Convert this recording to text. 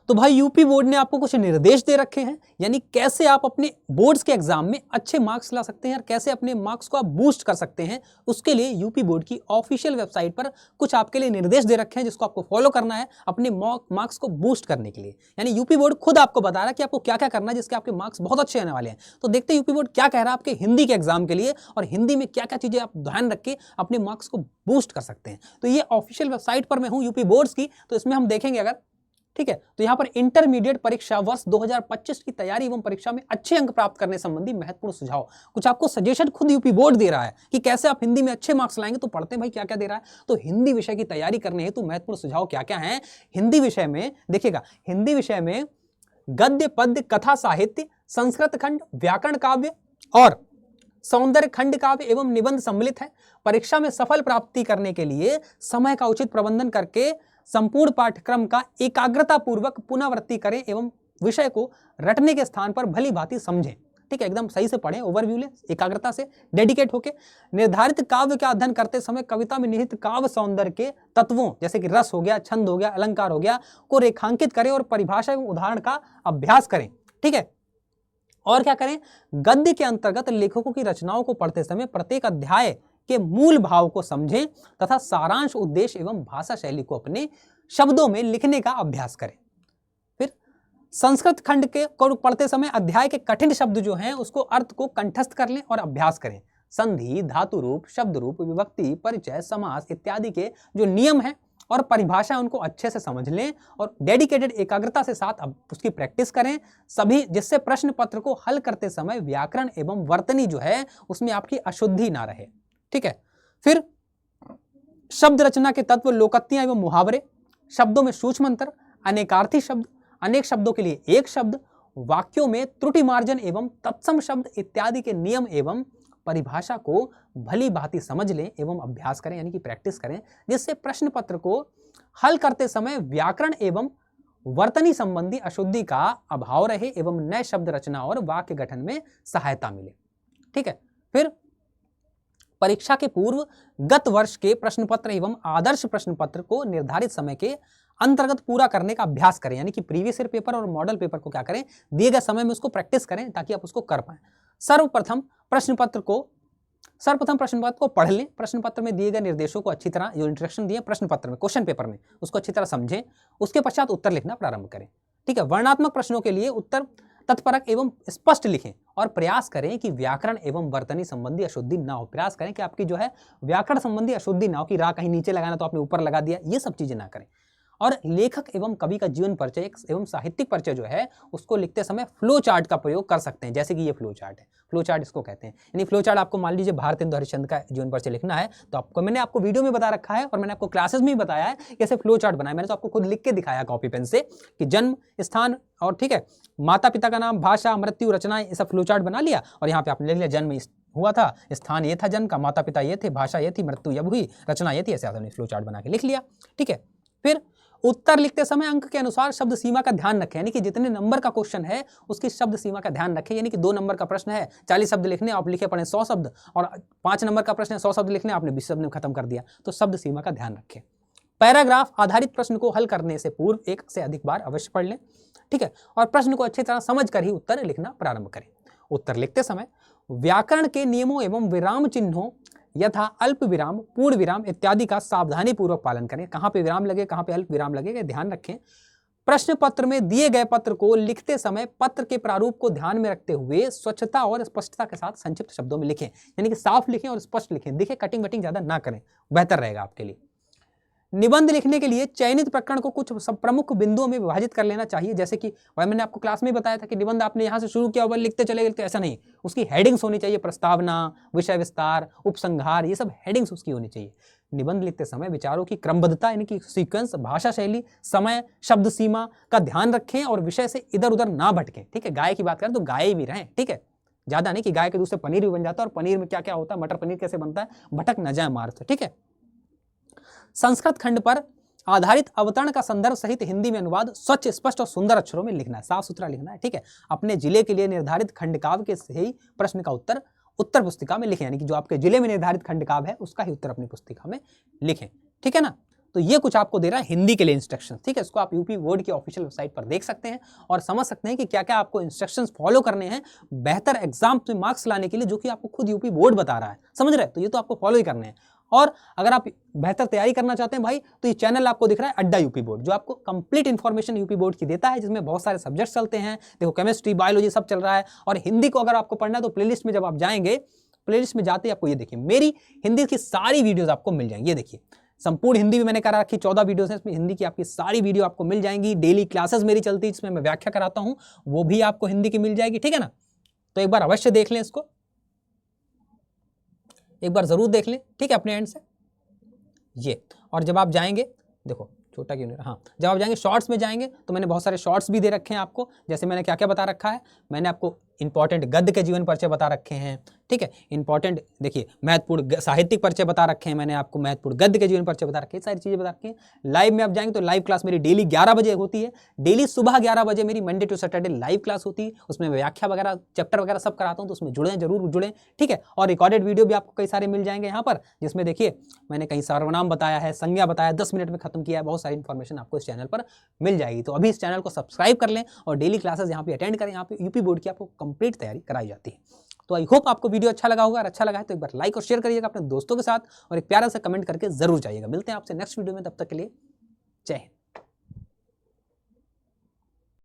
तो भाई UP board ने आपको कुछ निर्देश दे रखे हैं, यानी कैसे आप अपने बोर्ड्स के एग्जाम में अच्छे मार्क्स ला सकते हैं और कैसे अपने मार्क्स को आप बूस्ट कर सकते हैं। उसके लिए यूपी बोर्ड की ऑफिशियल वेबसाइट पर कुछ आपके लिए निर्देश दे रखे हैं जिसको आपको फॉलो करना है अपने मार्क्स को बूस्ट करने के लिए। यानी यूपी बोर्ड खुद आपको बता रहा है कि आपको क्या क्या करना है जिसके आपके मार्क्स बहुत अच्छे आने वाले हैं। तो देखते हैं यूपी बोर्ड क्या कह रहा है आपके हिंदी के एग्जाम के लिए और हिंदी में क्या क्या चीजें आप ध्यान रख के अपने मार्क्स को बूस्ट कर सकते हैं। तो ये ऑफिशियल वेबसाइट पर मैं हूं यूपी बोर्ड्स की, तो इसमें हम देखेंगे अगर, ठीक है, तो यहां पर इंटरमीडिएट परीक्षा वर्ष 2025 की तैयारी एवं परीक्षा में अच्छे अंक प्राप्त करने संबंधी महत्वपूर्ण सुझाव, कुछ आपको सजेशन खुद यूपी बोर्ड दे रहा है कि कैसे आप हिंदी में अच्छे मार्क्स लाएंगे। तो पढ़ते हैं भाई क्या क्या दे रहा है। तो हिंदी विषय की तैयारी करने हेतु महत्वपूर्ण सुझाव क्या क्या है। हिंदी विषय में देखिएगा, हिंदी विषय में गद्य पद्य कथा साहित्य संस्कृत खंड व्याकरण काव्य और सौंदर्य खंड काव्य एवं निबंध सम्मिलित है। परीक्षा में सफल प्राप्ति करने के लिए समय का उचित प्रबंधन करके संपूर्ण पाठ्यक्रम का एकाग्रता पूर्वक पुनरावृत्ति करें एवं विषय को रटने के स्थान पर भली भांति समझें। ठीक है, एकदम सही से पढ़ें, ओवरव्यू लें, एकाग्रता से डेडिकेट होकर। निर्धारित काव्य का अध्ययन करते समय कविता में निहित काव्य सौंदर्य के तत्वों जैसे कि रस हो गया, छंद हो गया, अलंकार हो गया को रेखांकित करें और परिभाषा एवं उदाहरण का अभ्यास करें। ठीक है, और क्या करें, गद्य के अंतर्गत लेखकों की रचनाओं को पढ़ते समय प्रत्येक अध्याय के मूल भाव को समझें तथा सारांश, उद्देश्य एवं भाषा शैली को अपने शब्दों में लिखने का अभ्यास करें। फिर संस्कृत खंड के को पढ़ते समय अध्याय के कठिन शब्द जो हैं उसको अर्थ को कंठस्थ कर लें और अभ्यास करें। संधि, धातु रूप, शब्द रूप, विभक्ति, परिचय, समास इत्यादि के जो नियम हैं और परिभाषा उनको अच्छे से समझ लें और डेडिकेटेड एकाग्रता से साथ अब उसकी प्रैक्टिस करें सभी, जिससे प्रश्न पत्र को हल करते समय व्याकरण एवं वर्तनी जो है उसमें आपकी अशुद्धि ना रहे। ठीक है, फिर शब्द रचना के तत्व, लोकोक्तियां एवं मुहावरे, शब्दों में सूक्ष्म अंतर, अनेकार्थी शब्द, अनेक शब्दों के लिए एक शब्द, वाक्यों में त्रुटि मार्जन एवं तत्सम शब्द इत्यादि के नियम एवं परिभाषा को भली भांति समझ लें एवं अभ्यास करें, यानी कि प्रैक्टिस करें, जिससे प्रश्न पत्र को हल करते समय व्याकरण एवं वर्तनी संबंधी अशुद्धि का अभाव रहे एवं नए शब्द रचना और वाक्य गठन में सहायता मिले। ठीक है, फिर परीक्षा के पूर्व गत वर्ष के प्रश्न पत्र एवं आदर्श प्रश्न पत्र को निर्धारित समय के अंतर्गत पूरा करने का अभ्यास करें, यानी कि प्रीवियस ईयर पेपर और मॉडल पेपर को क्या करें, दिए गए समय में उसको प्रैक्टिस करें ताकि आप उसको कर पाएं। सर्वप्रथम प्रश्न पत्र को पढ़ लें, प्रश्न पत्र में दिए गए निर्देशों को अच्छी तरह, जो इंस्ट्रक्शन दिए प्रश्न पत्र में, क्वेश्चन पेपर में, उसको अच्छी तरह समझें। उसके पश्चात उत्तर लिखना प्रारंभ करें। ठीक है, वर्णनात्मक प्रश्नों के लिए उत्तर तत्परक एवं स्पष्ट लिखें और प्रयास करें कि व्याकरण एवं वर्तनी संबंधी अशुद्धि ना हो। प्रयास करें कि आपकी जो है व्याकरण संबंधी अशुद्धि ना हो, कि रा कहीं नीचे लगाना तो आपने ऊपर लगा दिया, ये सब चीजें ना करें। और लेखक एवं कवि का जीवन परिचय एवं साहित्यिक परिचय जो है उसको लिखते समय फ्लो चार्ट का प्रयोग कर सकते हैं, जैसे कि ये फ्लो चार्ट है, फ्लो चार्ट इसको कहते हैं। यानी फ्लो चार्ट आपको मान लीजिए भारतेंदु हरिश्चंद्र का जीवन परिचय लिखना है तो आपको, मैंने आपको वीडियो में बता रखा है और मैंने आपको क्लासेस में भी बताया है कैसे फ्लो चार्ट बनाया। मैंने तो आपको खुद लिख के दिखाया कॉपी पेन से कि जन्म स्थान और ठीक है माता पिता का नाम, भाषा, मृत्यु, रचनाएं, ये सब फ्लो चार्ट बना लिया और यहाँ पे आपने लिख लिया जन्म हुआ था, स्थान ये था जन्म का, माता पिता ये थे, भाषा ये थी, मृत्यु यब हुई, रचना ये थी, ऐसे आपने फ्लो चार्ट बना के लिख लिया। ठीक है, फिर उत्तर लिखते समय अंक के अनुसार शब्द सीमा का ध्यान रखें, यानी कि जितने नंबर का क्वेश्चन है उसकी शब्द सीमा का ध्यान रखें। यानी कि 2 नंबर का प्रश्न है, 40 शब्द लिखने, आप लिखे पड़े 100 शब्द, और 5 नंबर का प्रश्न है 100 शब्द लिखने, आपने 20 शब्द में खत्म कर दिया। तो शब्द सीमा का ध्यान रखें। पैराग्राफ आधारित प्रश्न को हल करने से पूर्व 1 से अधिक बार अवश्य पढ़ लें। ठीक है, और प्रश्न को अच्छी तरह समझ कर ही उत्तर लिखना प्रारंभ करें। उत्तर लिखते समय व्याकरण के नियमों एवं विराम चिन्हों यथा अल्प विराम, पूर्ण विराम इत्यादि का सावधानी पूर्वक पालन करें। कहां पे विराम लगे, कहां पे अल्प विराम लगे, ध्यान रखें। प्रश्न पत्र में दिए गए पत्र को लिखते समय पत्र के प्रारूप को ध्यान में रखते हुए स्वच्छता और स्पष्टता के साथ संक्षिप्त शब्दों में लिखें, यानी कि साफ लिखें और स्पष्ट लिखें। देखिए कटिंग वटिंग ज्यादा ना करें, बेहतर रहेगा आपके लिए। निबंध लिखने के लिए चयनित प्रकरण को कुछ सब प्रमुख बिंदुओं में विभाजित कर लेना चाहिए, जैसे कि वह मैंने आपको क्लास में बताया था कि निबंध आपने यहाँ से शुरू किया और लिखते चले गए, तो ऐसा नहीं, उसकी हेडिंग्स होनी चाहिए, प्रस्तावना, विषय विस्तार, उपसंहार, ये सब हेडिंग्स उसकी होनी चाहिए। निबंध लिखते समय विचारों की क्रमबद्धता यानी कि सीक्वेंस, भाषा शैली, समय, शब्द सीमा का ध्यान रखें और विषय से इधर उधर ना भटकें। ठीक है, गाय की बात करें तो गाय भी रहें। ठीक है, ज्यादा नहीं कि गाय के दूध से पनीर भी बन जाता है और पनीर में क्या क्या होता है, मटर पनीर कैसे बनता है, भटक न जाए मार्ग से। ठीक है, संस्कृत खंड पर आधारित अवतरण का संदर्भ सहित हिंदी में अनुवाद स्वच्छ, स्पष्ट और सुंदर अक्षरों में लिखना है, साफ सुथरा लिखना है। ठीक है, अपने जिले के लिए निर्धारित खंडकाव्य के सही प्रश्न का उत्तर पुस्तिका में लिखें, यानी कि जो आपके जिले में निर्धारित खंडकाव्य है उसका ही उत्तर अपनी पुस्तिका में लिखें। ठीक है ना, तो ये कुछ आपको दे रहा है हिंदी के लिए इंस्ट्रक्शन, ठीक है। इसको आप यूपी बोर्ड की ऑफिशियल वेबसाइट पर देख सकते हैं और समझ सकते हैं कि क्या क्या आपको इंस्ट्रक्शंस फॉलो करने हैं बेहतर एग्जाम में मार्क्स लाने के लिए, जो कि आपको खुद यूपी बोर्ड बता रहा है, समझ रहे हैं। तो ये तो आपको फॉलो ही करने हैं। और अगर आप बेहतर तैयारी करना चाहते हैं भाई, तो ये चैनल आपको दिख रहा है अड्डा यूपी बोर्ड, जो आपको कंप्लीट इन्फॉर्मेशन यूपी बोर्ड की देता है, जिसमें बहुत सारे सब्जेक्ट्स चलते हैं। देखो केमिस्ट्री, बायोलॉजी सब चल रहा है। और हिंदी को अगर आपको पढ़ना है तो प्लेलिस्ट में जब आप जाएंगे, प्लेलिस्ट में जाते ही आपको ये देखिए मेरी हिंदी की सारी वीडियोस आपको मिल जाएंगी। ये देखिए संपूर्ण हिंदी भी मैंने करा रखी, 14 वीडियोस हैं इसमें, हिंदी की आपकी सारी वीडियो आपको मिल जाएंगी। डेली क्लासेस मेरी चलती है जिसमें मैं व्याख्या कराता हूं, वो भी आपको हिंदी की मिल जाएगी, ठीक है ना। तो एक बार अवश्य देख लें इसको, एक बार जरूर देख लें, ठीक है, अपने एंड से ये। और जब आप जाएंगे, देखो छोटा क्यों नहीं, हाँ, जब आप जाएंगे शॉर्ट्स में जाएंगे तो मैंने बहुत सारे शॉर्ट्स भी दे रखे हैं आपको। जैसे मैंने क्या क्या बता रखा है, मैंने आपको इंपॉर्टेंट गद्य के जीवन परिचय बता रखे हैं, ठीक है। इंपॉर्टेंट देखिए महत्वपूर्ण साहित्यिक परिचय बता रखे हैं मैंने आपको, महत्वपूर्ण गद्य के जीवन परिचय बता रखे हैं, सारी चीजें बता रखी हैं। लाइव में आप जाएंगे तो लाइव क्लास मेरी डेली 11 बजे होती है, डेली सुबह 11 बजे मेरी Monday to Saturday live class होती है। उसमें व्याख्या वगैरह, चैप्टर वगैरह सब कराता हूँ, तो उसमें जुड़े, जरूर जुड़े, ठीक है। और रिकॉर्डेड वीडियो भी आपको कई सारे मिल जाएंगे यहाँ पर, जिसमें देखिए मैंने कहीं सर्वनाम बताया है, संज्ञा बताया, 10 मिनट में खत्म किया है, बहुत सारी इन्फॉर्मेशन आपको इस चैनल पर मिल जाएगी। तो अभी इस चैनल को सब्सक्राइब कर लें और डेली क्लासेस यहाँ पे अटेंड करें। यहाँ पे यूपी बोर्ड की आपको कंप्लीट तैयारी कराई जाती है। तो आई होप आपको वीडियो अच्छा लगा होगा, और अच्छा लगा है तो एक बार लाइक और शेयर करिएगा अपने दोस्तों के साथ, और एक प्यारा सा कमेंट करके जरूर जाइएगा। मिलते हैं आपसे नेक्स्ट वीडियो में, तब तक के लिए जय हिंद।